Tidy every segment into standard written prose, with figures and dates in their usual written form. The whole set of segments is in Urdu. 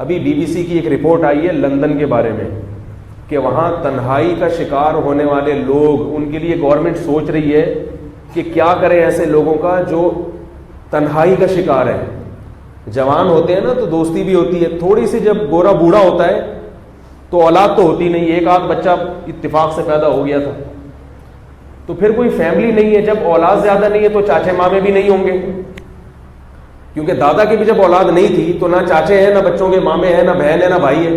ابھی BBC کی ایک رپورٹ آئی ہے لندن کے بارے میں کہ وہاں تنہائی کا شکار ہونے والے لوگ، ان کے لیے گورنمنٹ سوچ رہی ہے کہ کیا کریں ایسے لوگوں کا جو تنہائی کا شکار ہے. جوان ہوتے ہیں نا تو دوستی بھی ہوتی ہے، تھوڑی سی جب گورا بوڑھا ہوتا ہے تو اولاد تو ہوتی نہیں، ایک آدھ بچہ اتفاق سے پیدا ہو گیا تھا تو پھر کوئی فیملی نہیں ہے. جب اولاد زیادہ نہیں ہے تو چاچے مامے بھی نہیں ہوں گے، کیونکہ دادا کی بھی جب اولاد نہیں تھی تو نہ چاچے ہیں، نہ بچوں کے مامے ہیں، نہ بہن ہے، نہ بھائی ہے.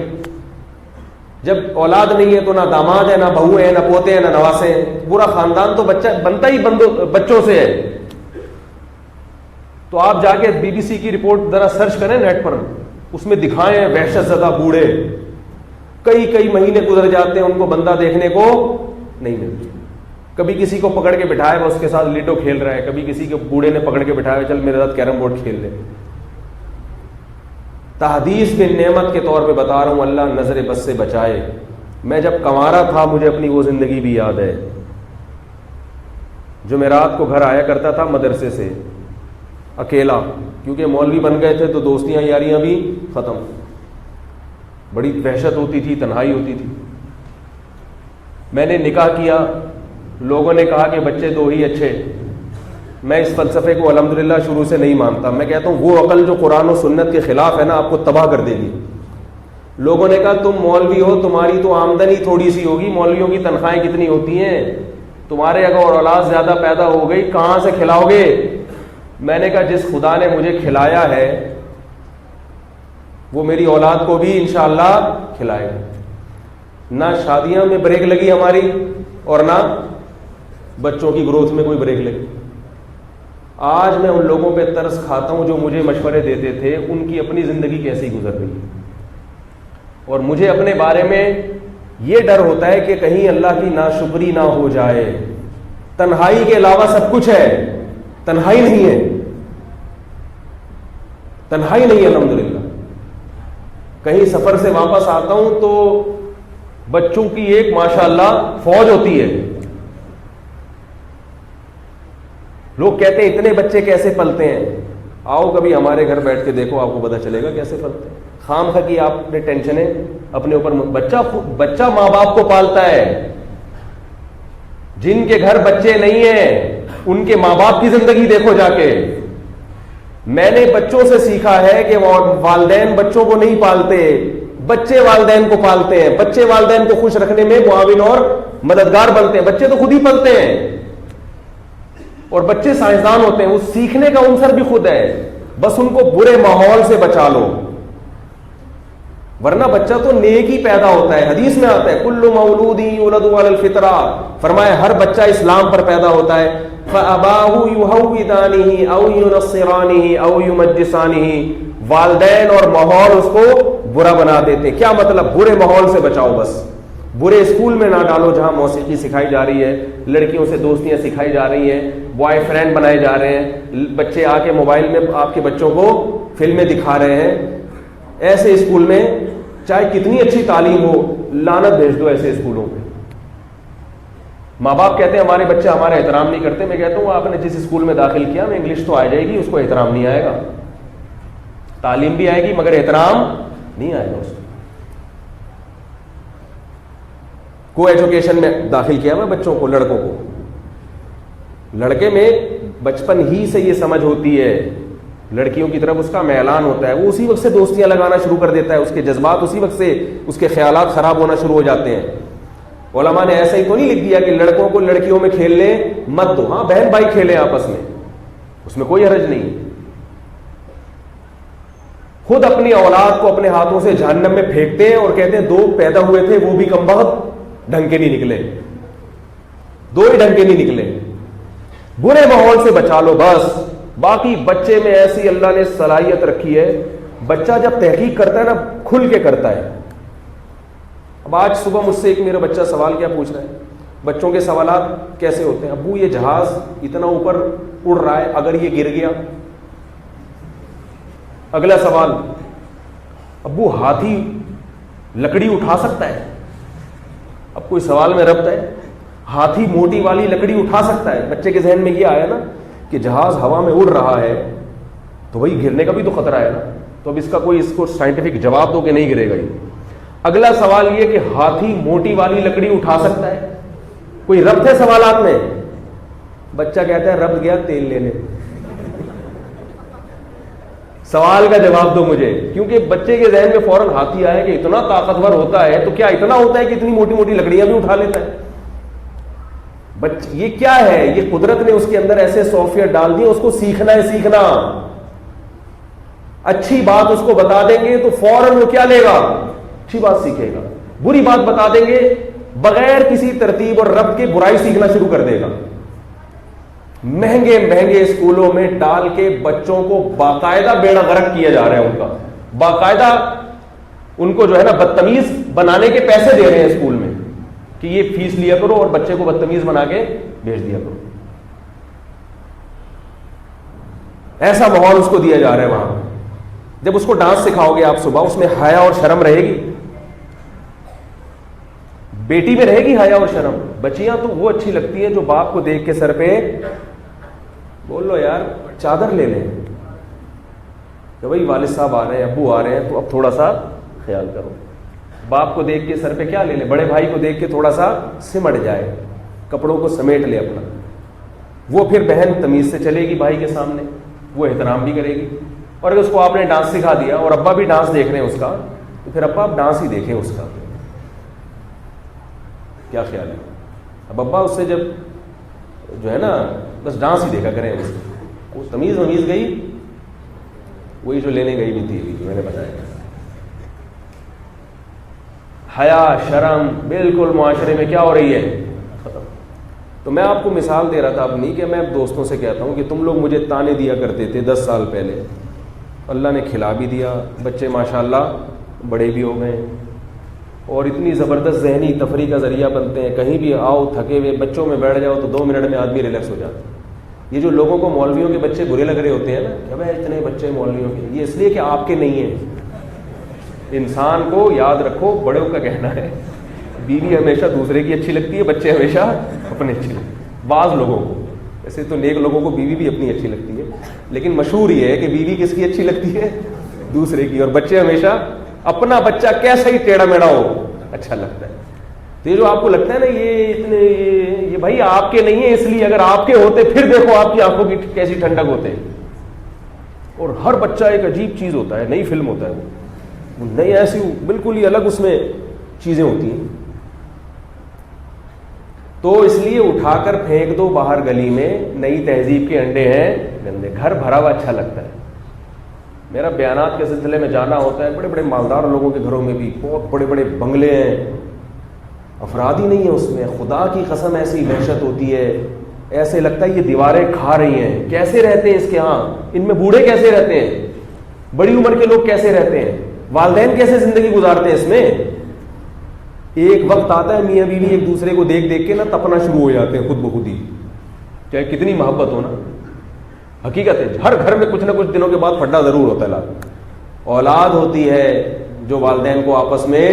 جب اولاد نہیں ہے تو نہ داماد ہے، نہ بہو ہے، نہ پوتے ہیں، نہ نواسے ہیں. پورا خاندان تو بچہ بنتا ہی بچوں سے ہے. تو آپ جا کے BBC کی رپورٹ ذرا سرچ کریں نیٹ پر، اس میں دکھائیں وحشت زدہ بوڑھے کئی مہینے گزر جاتے ہیں، ان کو بندہ دیکھنے کو نہیں ملتا. کبھی کسی کو پکڑ کے بٹھایا ہوا اس کے ساتھ لیٹو کھیل رہا ہے، کبھی کسی کے بوڑھے نے پکڑ کے بٹھایا ہوا چل میرے ساتھ کیرم بورڈ کھیل لے. تحدیث بن نعمت کے طور پہ بتا رہا ہوں، اللہ نظر بد سے بچائے. میں جب کنوارا تھا مجھے اپنی وہ زندگی بھی یاد ہے. جمعرات کو گھر آیا کرتا تھا مدرسے سے اکیلا، کیونکہ مولوی بن گئے تھے تو دوستیاں یاریاں بھی ختم. بڑی وحشت ہوتی تھی، تنہائی ہوتی تھی. میں نے نکاح کیا، لوگوں نے کہا کہ بچے دو ہی اچھے. میں اس فلسفے کو الحمدللہ شروع سے نہیں مانتا. میں کہتا ہوں وہ عقل جو قرآن و سنت کے خلاف ہے نا آپ کو تباہ کر دے گی. لوگوں نے کہا تم مولوی ہو، تمہاری تو آمدنی تھوڑی سی ہوگی، مولویوں کی تنخواہیں کتنی ہوتی ہیں، تمہارے اگر اولاد زیادہ پیدا ہو گئی کہاں سے کھلاؤ گے. میں نے کہا جس خدا نے مجھے کھلایا ہے وہ میری اولاد کو بھی انشاءاللہ کھلائے گا. نہ شادیاں میں بریک لگی ہماری اور نہ بچوں کی گروتھ میں کوئی بریک لگی. آج میں ان لوگوں پہ ترس کھاتا ہوں جو مجھے مشورے دیتے تھے، ان کی اپنی زندگی کیسی گزر گئی. اور مجھے اپنے بارے میں یہ ڈر ہوتا ہے کہ کہیں اللہ کی ناشکری نہ ہو جائے. تنہائی کے علاوہ سب کچھ ہے، تنہائی نہیں ہے، تنہائی نہیں ہے الحمدللہ. کہیں سفر سے واپس آتا ہوں تو بچوں کی ایک ماشاءاللہ فوج ہوتی ہے. لوگ کہتے ہیں اتنے بچے کیسے پلتے ہیں. آؤ کبھی ہمارے گھر بیٹھ کے دیکھو، آپ کو پتہ چلے گا کیسے پلتے ہیں. خام خواہ کی آپ نے ٹینشنیں اپنے اوپر. بچہ ماں باپ کو پالتا ہے. جن کے گھر بچے نہیں ہیں ان کے ماں باپ کی زندگی دیکھو جا کے. میں نے بچوں سے سیکھا ہے کہ والدین بچوں کو نہیں پالتے، بچے والدین کو پالتے ہیں. بچے والدین کو خوش رکھنے میں معاون اور مددگار بنتے ہیں. بچے تو خود ہی پلتے ہیں اور بچے سائنسدان ہوتے ہیں. وہ سیکھنے کا عنصر بھی خود ہے، بس ان کو برے ماحول سے بچا لو. ورنہ بچہ تو نیک ہی پیدا ہوتا ہے. حدیث میں آتا ہے کل مولود یولد علی الفطرہ، فرمایا ہر بچہ اسلام پر پیدا ہوتا ہے. فاباہ یہودانہ او ینصرانہ او یمجسانہ، والدین اور ماحول اس کو برا بنا دیتے. کیا مطلب؟ برے ماحول سے بچاؤ. بس برے اسکول میں نہ ڈالو جہاں موسیقی سکھائی جا رہی ہے، لڑکیوں سے دوستیاں سکھائی جا رہی ہیں، بوائے فرینڈ بنائے جا رہے ہیں، بچے آ کے موبائل میں آپ کے بچوں کو فلمیں دکھا رہے ہیں. ایسے اسکول میں چاہے کتنی اچھی تعلیم ہو لعنت بھیج دو ایسے اسکولوں پہ. ماں باپ کہتے ہیں ہمارے بچے ہمارا احترام نہیں کرتے. میں کہتا ہوں آپ نے جس اسکول میں داخل کیا میں انگلش تو آ جائے گی، اس کو احترام نہیں آئے گا. تعلیم بھی آئے گی مگر احترام نہیں آئے گا اس کو. کو ایجوکیشن میں داخل کیا میں بچوں کو، لڑکوں کو. لڑکے میں بچپن ہی سے یہ سمجھ ہوتی ہے، لڑکیوں کی طرف اس کا میلان ہوتا ہے. وہ اسی وقت سے دوستیاں لگانا شروع کر دیتا ہے، اس کے جذبات اسی وقت سے، اس کے خیالات خراب ہونا شروع ہو جاتے ہیں. علماء نے ایسا ہی تو نہیں لکھ دیا کہ لڑکوں کو لڑکیوں میں کھیلنے مت دو. ہاں بہن بھائی کھیلیں آپس میں، اس میں کوئی حرج نہیں. خود اپنی اولاد کو اپنے ہاتھوں سے جہنم میں پھینکتے ہیں اور کہتے ہیں دو پیدا ہوئے تھے وہ بھی کمبخت ڈھنگ کے نہیں نکلے، دو ہی ڈھنگ کے نہیں نکلے. برے ماحول سے بچا لو بس. باقی بچے میں ایسی اللہ نے صلاحیت رکھی ہے، بچہ جب تحقیق کرتا ہے نا کھل کے کرتا ہے. اب آج صبح مجھ سے ایک میرا بچہ سوال کیا پوچھ رہا ہے، بچوں کے سوالات کیسے ہوتے ہیں، ابو یہ جہاز اتنا اوپر اڑ رہا ہے اگر یہ گر گیا. اگلا سوال، ابو ہاتھی لکڑی اٹھا سکتا ہے. اب کوئی سوال میں ربط ہے، ہاتھی موٹی والی لکڑی اٹھا سکتا ہے. بچے کے ذہن میں یہ آیا نا کہ جہاز ہوا میں اڑ رہا ہے تو وہی گرنے کا بھی تو خطرہ ہے نا. تو اب اس کا کوئی اس کو سائنٹیفک جواب دو کہ نہیں گرے گا یہ۔ اگلا سوال یہ کہ ہاتھی موٹی والی لکڑی اٹھا سکتا ہے؟ کوئی ربط ہے سوالات میں؟ بچہ کہتا ہے ربط گیا تیل لینے۔ سوال کا جواب دو مجھے، کیونکہ بچے کے ذہن میں فوراً ہاتھی آئے کہ اتنا طاقتور ہوتا ہے تو کیا اتنا ہوتا ہے کہ اتنی موٹی موٹی لکڑیاں بھی اٹھا لیتا ہے؟ یہ کیا ہے؟ یہ قدرت نے اس کے اندر ایسے سافٹ ویئر ڈال دیے، اس کو سیکھنا ہے، سیکھنا۔ اچھی بات اس کو بتا دیں گے تو فوراً وہ کیا لے گا؟ اچھی بات سیکھے گا۔ بری بات بتا دیں گے بغیر کسی ترتیب اور ربط کے برائی سیکھنا شروع کر دے گا۔ مہنگے مہنگے اسکولوں میں ڈال کے بچوں کو باقاعدہ بیڑا غرق کیا جا رہا ہے، ان کا باقاعدہ ان کو جو ہے نا بدتمیز بنانے کے پیسے دے رہے ہیں اسکول میں کہ یہ فیس لیا کرو اور بچے کو بدتمیز بنا کے بھیج دیا کرو۔ ایسا ماحول اس کو دیا جا رہا ہے وہاں۔ جب اس کو ڈانس سکھاؤ گے آپ صبح، اس میں حیا اور شرم رہے گی؟ بیٹی میں رہے گی حیا اور شرم؟ بچیاں تو وہ اچھی لگتی ہیں جو باپ کو دیکھ کے سر پہ بول لو یار چادر لے لیں کہ بھائی والد صاحب آ رہے ہیں، ابو آ رہے ہیں، تو اب تھوڑا سا خیال کرو۔ باپ کو دیکھ کے سر پہ کیا لے لیں؟ بڑے بھائی کو دیکھ کے تھوڑا سا سمٹ جائے، کپڑوں کو سمیٹ لے اپنا۔ وہ پھر بہن تمیز سے چلے گی بھائی کے سامنے، وہ احترام بھی کرے گی۔ اور اگر اس کو آپ نے ڈانس سکھا دیا اور ابا بھی ڈانس دیکھ رہے ہیں اس کا، تو پھر ابا آپ ڈانس ہی دیکھیں اس کا۔ کیا خیال ہے؟ اب ابا اس سے جب جو ہے نا بس ڈانس ہی دیکھا کریں اس کو، وہ تمیز ومیز گئی، وہی جو لینے گئی بھی تھی جو میں نے بتایا۔ حیا شرم بالکل معاشرے میں کیا ہو رہی ہے؟ ختم۔ تو میں آپ کو مثال دے رہا تھا اپنی، کہ میں دوستوں سے کہتا ہوں کہ تم لوگ مجھے تانے دیا کرتے تھے 10 سال پہلے، اللہ نے کھلا بھی دیا، بچے ماشاءاللہ بڑے بھی ہو گئے اور اتنی زبردست ذہنی تفریح کا ذریعہ بنتے ہیں، کہیں بھی آؤ تھکے ہوئے بچوں میں بیٹھ جاؤ تو 2 منٹ میں آدمی ریلیکس ہو جاتا ہے۔ یہ جو لوگوں کو مولویوں کے بچے برے لگ رہے ہوتے ہیں نا کہ بھائی اتنے بچے مولویوں کے، یہ اس لیے کہ آپ کے نہیں ہیں۔ انسان کو یاد رکھو، بڑوں کا کہنا ہے بیوی ہمیشہ دوسرے کی اچھی لگتی ہے، بچے ہمیشہ اپنے اچھی لگتے ہیں۔ بعض لوگوں کو، ایسے تو نیک لوگوں کو بیوی بھی اپنی اچھی لگتی ہے، لیکن مشہور یہ ہے کہ بیوی کس کی اچھی لگتی ہے؟ دوسرے کی، اور بچے ہمیشہ اپنا بچہ کیسا ہی ٹیڑھا میڑھا ہو اچھا لگتا ہے۔ تو یہ جو آپ کو لگتا ہے نا یہ اتنے یہ بھائی آپ کے نہیں ہیں، اس لیے اگر آپ کے ہوتے پھر دیکھو آپ کی آنکھوں کی کیسی ٹھنڈک ہوتے ہیں۔ اور ہر بچہ ایک عجیب چیز ہوتا ہے، نئی فلم ہوتا ہے، وہ نئی ایسی بالکل ہی الگ اس میں چیزیں ہوتی ہیں۔ تو اس لیے اٹھا کر پھینک دو باہر گلی میں، نئی تہذیب کے انڈے ہیں گندے۔ گھر بھرا ہوا اچھا لگتا ہے۔ میرا بیانات کے سلسلے میں جانا ہوتا ہے، بڑے بڑے مالدار لوگوں کے گھروں میں بھی بہت بڑے بڑے بنگلے ہیں، افراد ہی نہیں ہیں اس میں، خدا کی قسم ایسی وحشت ہوتی ہے، ایسے لگتا ہے یہ دیواریں کھا رہی ہیں۔ کیسے رہتے ہیں اس کے ہاں؟ ان میں بوڑھے کیسے رہتے ہیں؟ بڑی عمر کے لوگ کیسے رہتے ہیں؟ والدین کیسے زندگی گزارتے ہیں اس میں؟ ایک وقت آتا ہے میاں بیوی ایک دوسرے کو دیکھ دیکھ کے نا تپنا شروع ہو جاتے ہیں خود بخود ہی، چاہے کتنی محبت ہو نا۔ حقیقت ہے ہر گھر میں کچھ نہ کچھ دنوں کے بعد پھڈا ضرور ہوتا ہے۔ اولاد ہوتی ہے جو والدین کو آپس میں،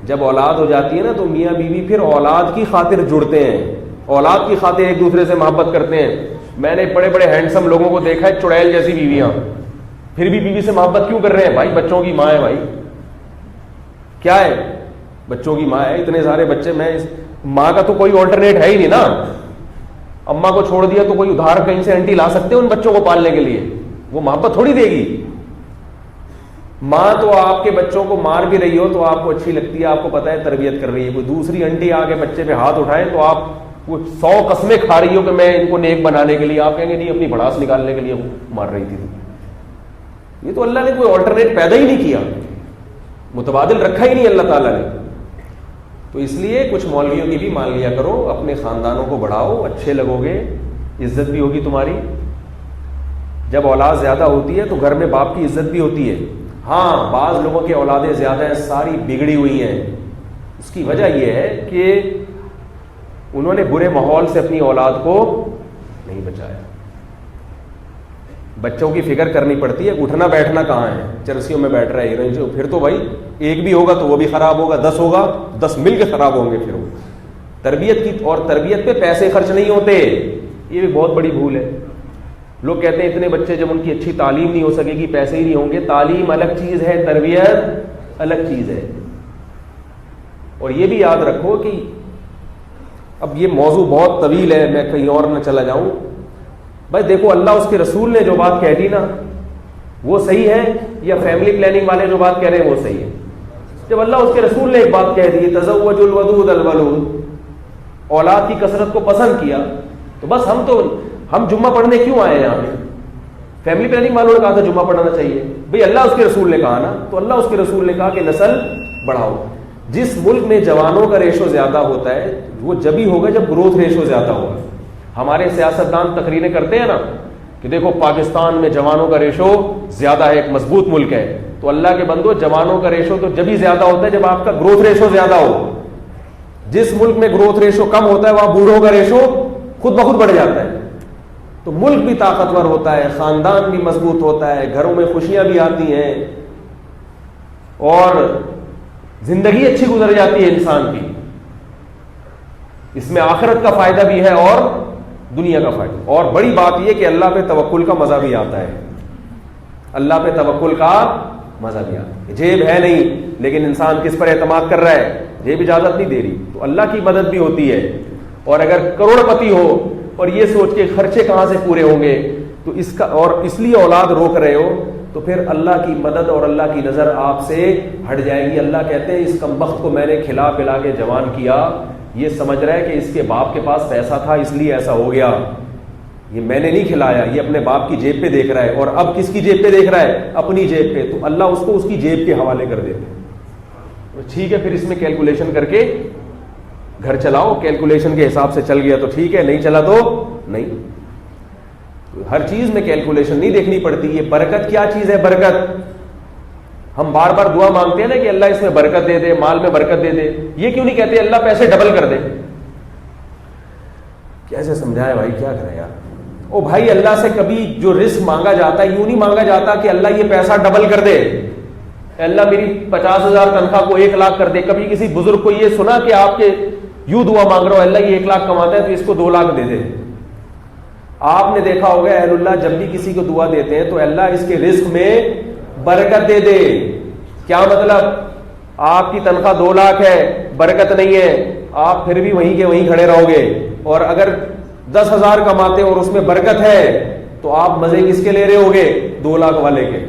جب اولاد ہو جاتی ہے نا تو میاں بیوی پھر اولاد کی خاطر جڑتے ہیں، اولاد کی خاطر ایک دوسرے سے محبت کرتے ہیں۔ میں نے بڑے بڑے ہینڈسم لوگوں کو دیکھا ہے، چڑیل جیسی بیویاں، پھر بھی بیوی سے محبت کیوں کر رہے ہیں؟ بھائی بچوں کی ماں ہے، بھائی کیا ہے، بچوں کی ماں ہے، اتنے سارے بچے، میں ماں کا تو کوئی آلٹرنیٹ ہے ہی نہیں نا۔ اماں کو چھوڑ دیا تو کوئی ادھار کہیں سے انٹی لا سکتے ہیں ان بچوں کو پالنے کے لیے؟ وہ محبت تھوڑی دے گی۔ ماں تو آپ کے بچوں کو مار بھی رہی ہو تو آپ کو اچھی لگتی ہے، آپ کو پتا ہے تربیت کر رہی ہے۔ کوئی دوسری انٹی آ کے بچے پہ ہاتھ اٹھائے تو آپ وہ 100 قسمیں کھا رہی ہو کہ میں ان کو نیک بنانے کے لیے، آپ کہیں گے نہیں اپنی بھڑاس نکالنے کے لیے مار رہی تھی۔ یہ تو اللہ نے کوئی آلٹرنیٹ پیدا ہی نہیں کیا، متبادل رکھا ہی نہیں اللہ تعالیٰ نے۔ تو اس لیے کچھ مولویوں کی بھی مان لیا کرو، اپنے خاندانوں کو بڑھاؤ، اچھے لگو گے، عزت بھی ہوگی تمہاری۔ جب اولاد زیادہ ہوتی ہے تو گھر میں باپ کی عزت بھی ہوتی ہے۔ ہاں بعض لوگوں کی اولادیں زیادہ ہیں، ساری بگڑی ہوئی ہیں، اس کی وجہ یہ ہے کہ انہوں نے برے ماحول سے اپنی اولاد کو نہیں بچایا۔ بچوں کی فکر کرنی پڑتی ہے، اٹھنا بیٹھنا کہاں ہے، چرسیوں میں بیٹھ رہا ہے، پھر تو بھائی ایک بھی ہوگا تو وہ بھی خراب ہوگا، 10 ہوگا 10 مل کے خراب ہوں گے۔ پھر وہ تربیت کی، اور تربیت پہ پیسے خرچ نہیں ہوتے، یہ بھی بہت بڑی بھول ہے۔ لوگ کہتے ہیں اتنے بچے جب ان کی اچھی تعلیم نہیں ہو سکے گی پیسے ہی نہیں ہوں گے. تعلیم الگ چیز ہے, تربیت الگ چیز ہے. اور یہ بھی یاد رکھو کہ اب یہ موضوع بہت طویل ہے, میں کہیں اور نہ چلا جاؤں. بھائی دیکھو, اللہ اس کے رسول نے جو بات کہہ دی نا وہ صحیح ہے, یا فیملی پلاننگ والے جو بات کہہ رہے ہیں وہ صحیح ہے؟ جب اللہ اس کے رسول نے ایک بات کہہ دی, تزوج الودود الولود, اولاد کی کثرت کو پسند کیا, تو بس ہم جمعہ پڑھنے کیوں آئے ہیں یہاں پہ؟ فیملی پلاننگ والوں نے کہا تھا جمعہ پڑھنا چاہیے, بھئی اللہ اس کے رسول نے کہا نا, تو اللہ اس کے رسول نے کہا کہ نسل بڑھاؤ. جس ملک میں جوانوں کا ریشو زیادہ ہوتا ہے وہ جبھی ہوگا جب گروتھ ریشو زیادہ ہوگا. ہمارے سیاستدان تقریریں کرتے ہیں نا کہ دیکھو پاکستان میں جوانوں کا ریشو زیادہ ہے, ایک مضبوط ملک ہے. تو اللہ کے بندو, جوانوں کا ریشو تو جبھی زیادہ ہوتا ہے جب آپ کا گروتھ ریشو زیادہ ہو. جس ملک میں گروتھ ریشو کم ہوتا ہے وہاں بوڑھوں کا ریشو خود بخود بڑھ جاتا ہے. تو ملک بھی طاقتور ہوتا ہے, خاندان بھی مضبوط ہوتا ہے, گھروں میں خوشیاں بھی آتی ہیں, اور زندگی اچھی گزر جاتی ہے انسان کی. اس میں آخرت کا فائدہ بھی ہے اور دنیا کا فائدہ. اور بڑی بات یہ کہ اللہ پہ توکل کا مزہ بھی آتا ہے. اللہ پہ توکل کا مزہ بھی آتا ہے. جیب ہے نہیں لیکن انسان کس پر اعتماد کر رہا ہے؟ جیب اجازت نہیں دے رہی, تو اللہ کی مدد بھی ہوتی ہے. اور اگر کروڑ پتی ہو اور یہ سوچ کے خرچے کہاں سے پورے ہوں گے تو اس لیے اولاد روک رہے ہو, تو پھر اللہ کی مدد اور اللہ کی نظر آپ سے ہٹ جائے گی. اللہ کہتے ہیں اس کمبخت کو میں نے کھلا پلا کے جوان کیا, یہ سمجھ رہا ہے کہ اس کے باپ کے پاس پیسہ تھا اس لیے ایسا ہو گیا. یہ میں نے نہیں کھلایا, یہ اپنے باپ کی جیب پہ دیکھ رہا ہے. اور اب کس کی جیب پہ دیکھ رہا ہے؟ اپنی جیب پہ. تو اللہ اس کو اس کی جیب کے حوالے کر دیتے. ٹھیک ہے, پھر اس میں کیلکولیشن کر کے گھر چلاؤ. کیلکولیشن کے حساب سے چل گیا تو ٹھیک ہے, نہیں چلا تو نہیں. ہر چیز میں کیلکولیشن نہیں دیکھنی پڑتی. یہ برکت کیا چیز ہے؟ برکت. ہم بار بار دعا مانگتے ہیں نا کہ اللہ اس میں برکت دے دے, مال میں برکت دے دے. یہ کیوں نہیں کہتے اللہ پیسے ڈبل کر دے؟ کیسے سمجھائے بھائی, کیا کریں یار. او بھائی, اللہ سے کبھی جو رزق مانگا جاتا ہے یوں نہیں مانگا جاتا کہ اللہ یہ پیسہ ڈبل کر دے, اللہ میری 50,000 تنخواہ کو 1 لاکھ کر دے. کبھی کسی بزرگ کو یہ سنا کہ آپ کے یوں دعا مانگ رہا ہو, اللہ یہ 1 لاکھ کماتا ہے تو اس کو 2 لاکھ دے دے. آپ نے دیکھا ہوگا اہل اللہ جب بھی کسی کو دعا دیتے ہیں تو اللہ اس کے رزق میں برکت دے دے. کیا مطلب؟ آپ کی تنخواہ 2 لاکھ ہے, برکت نہیں ہے, آپ پھر بھی وہیں کے وہیں کھڑے رہو گے. اور اگر 10,000 کماتے اور اس میں برکت ہے تو آپ مزے کس کے لے رہے ہوگے؟ 2 لاکھ والے کے.